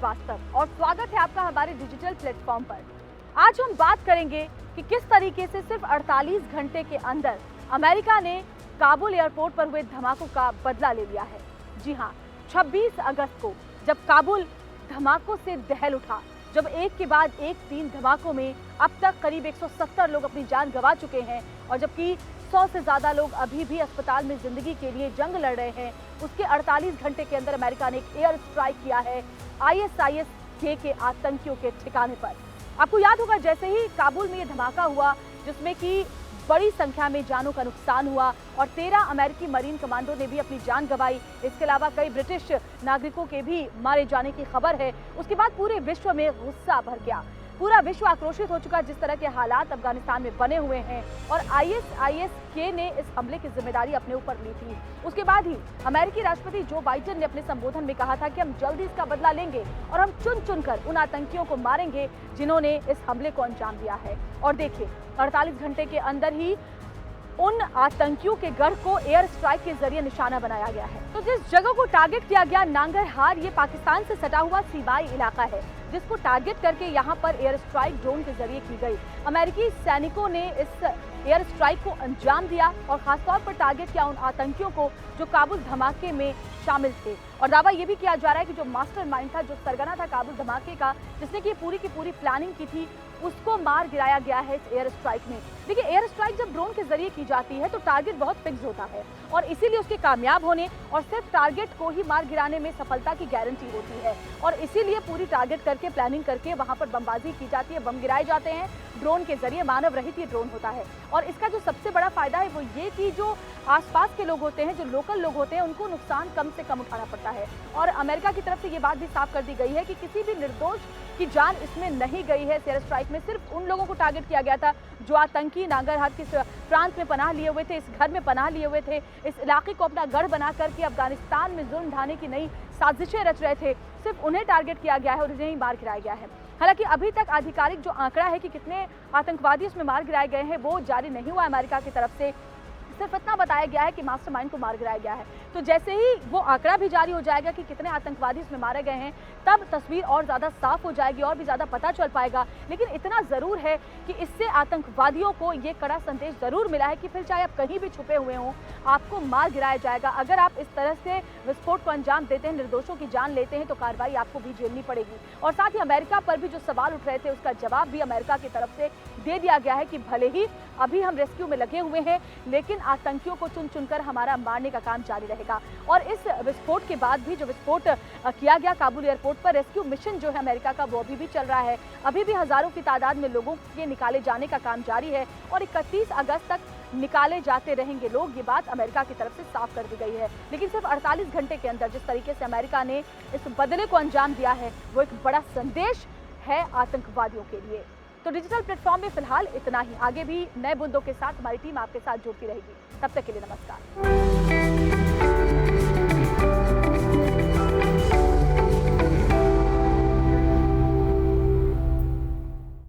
श्रीवास्तव और स्वागत है आपका हमारे डिजिटल प्लेटफॉर्म पर। आज हम बात करेंगे कि किस तरीके से सिर्फ 48 घंटे के अंदर अमेरिका ने काबुल एयरपोर्ट पर हुए धमाकों का बदला ले लिया है। जी हाँ, 26 अगस्त को जब काबुल धमाकों से दहल उठा, जब एक के बाद एक 3 धमाकों में अब तक करीब 170 लोग अपनी जान गंवा चुके हैं और जबकि 100 से ज्यादा लोग अभी भी अस्पताल में जिंदगी के लिए जंग लड़ रहे हैं, उसके 48 घंटे के अंदर अमेरिका ने एक एयर स्ट्राइक किया है ISIS के आतंकियों के ठिकाने पर। आपको याद होगा जैसे ही काबुल में ये धमाका हुआ जिसमें कि बड़ी संख्या में जानों का नुकसान हुआ और 13 अमेरिकी मरीन कमांडो ने भी अपनी जान गंवाई। इसके अलावा कई ब्रिटिश नागरिकों के भी मारे जाने की खबर है। उसके बाद पूरे विश्व में गुस्सा भर गया, पूरा विश्व आक्रोशित हो चुका जिस तरह के हालात अफगानिस्तान में बने हुए हैं और ISIS ने इस हमले की जिम्मेदारी अपने ऊपर ली थी। उसके बाद ही अमेरिकी राष्ट्रपति जो बाइडेन ने अपने संबोधन में कहा था कि हम जल्दी इसका बदला लेंगे और हम चुन चुनकर उन आतंकियों को मारेंगे जिन्होंने इस हमले को अंजाम दिया है। और देखिए 48 घंटे के अंदर ही उन आतंकियों के गढ़ को एयर स्ट्राइक के जरिए निशाना बनाया गया है। तो जिस जगह को टारगेट किया गया नांगरहार, ये पाकिस्तान से सटा हुआ सीमाई इलाका है जिसको टारगेट करके यहाँ पर एयर स्ट्राइक ड्रोन के जरिए की गई। अमेरिकी सैनिकों ने इस एयर स्ट्राइक को अंजाम दिया और खासतौर पर टारगेट किया उन आतंकियों को जो काबुल धमाके में शामिल थे। और दावा ये भी किया जा रहा है कि जो मास्टरमाइंड था, जो सरगना था काबुल धमाके का, जिसने की पूरी प्लानिंग की थी, उसको मार गिराया गया है इस एयर स्ट्राइक में। देखिए, एयर स्ट्राइक जब ड्रोन के जरिए की जाती है तो टारगेट बहुत फिक्स होता है और इसीलिए उसके कामयाब होने और सिर्फ टारगेट को ही मार गिराने में सफलता की गारंटी होती है और इसीलिए पूरी टारगेट करके प्लानिंग करके वहां पर बमबाजी की जाती है, बम गिराए जाते हैं ड्रोन के जरिए। मानव रहित ये ड्रोन होता है और इसका जो सबसे बड़ा फायदा है वो ये कि जो आसपास के लोग होते हैं, जो लोकल लोग होते हैं, उनको नुकसान कम से कम उठाना पड़ता है। और अमेरिका की तरफ से ये बात भी साफ कर दी गई है कि किसी भी निर्दोष की जान इसमें नहीं गई है। एयर स्ट्राइक में सिर्फ उन लोगों को टारगेट किया गया था जो आतंकी नांगरहार के प्रांत में पनाह लिए हुए थे, इस घर में पनाह लिए हुए थे, इस इलाके को अपना गढ़ बना करके अफगानिस्तान में जुल्म ढाने की नई साजिशें रच रहे थे। सिर्फ उन्हें टारगेट किया गया है और उन्हें ही मार गिराया गया है। हालांकि अभी तक आधिकारिक जो आंकड़ा है कि कितने आतंकवादी उसमें मार गिराए गए हैं वो जारी नहीं हुआ अमेरिका की तरफ से। सिर्फ इतना बताया गया है कि मास्टरमाइंड को मार गिराया गया है। तो जैसे ही वो आंकड़ा भी जारी हो जाएगा कि कितने आतंकवादी इसमें मारे गए हैं, तब तस्वीर और ज़्यादा साफ हो जाएगी और भी ज़्यादा पता चल पाएगा। लेकिन इतना ज़रूर है कि इससे आतंकवादियों को ये कड़ा संदेश ज़रूर मिला है कि फिर चाहे आप कहीं भी छुपे हुए हों, आपको मार गिराया जाएगा। अगर आप इस तरह से विस्फोट को अंजाम देते हैं, निर्दोषों की जान लेते हैं, तो कार्रवाई आपको भी झेलनी पड़ेगी। और साथ ही अमेरिका पर भी जो सवाल उठ रहे थे उसका जवाब भी अमेरिका की तरफ से दे दिया गया है कि भले ही अभी हम रेस्क्यू में लगे हुए हैं, लेकिन आतंकियों को चुन चुनकर हमारा मारने का काम जारी रहेगा। और इस विस्फोट के बाद भी जो विस्फोट किया गया काबुल एयरपोर्ट पर, रेस्क्यू मिशन जो है अमेरिका का वो अभी भी चल रहा है। अभी भी हजारों की तादाद में लोगों के निकाले जाने का काम जारी है और 31 अगस्त तक निकाले जाते रहेंगे लोग। ये बात अमेरिका की तरफ से साफ कर दी गई है। लेकिन सिर्फ 48 घंटे के अंदर जिस तरीके से अमेरिका ने इस बदले को अंजाम दिया है वो एक बड़ा संदेश है आतंकवादियों के लिए। तो डिजिटल प्लेटफॉर्म में फिलहाल इतना ही। आगे भी नए मुद्दों के साथ हमारी टीम आपके साथ जुड़ती रहेगी। तब तक के लिए नमस्कार।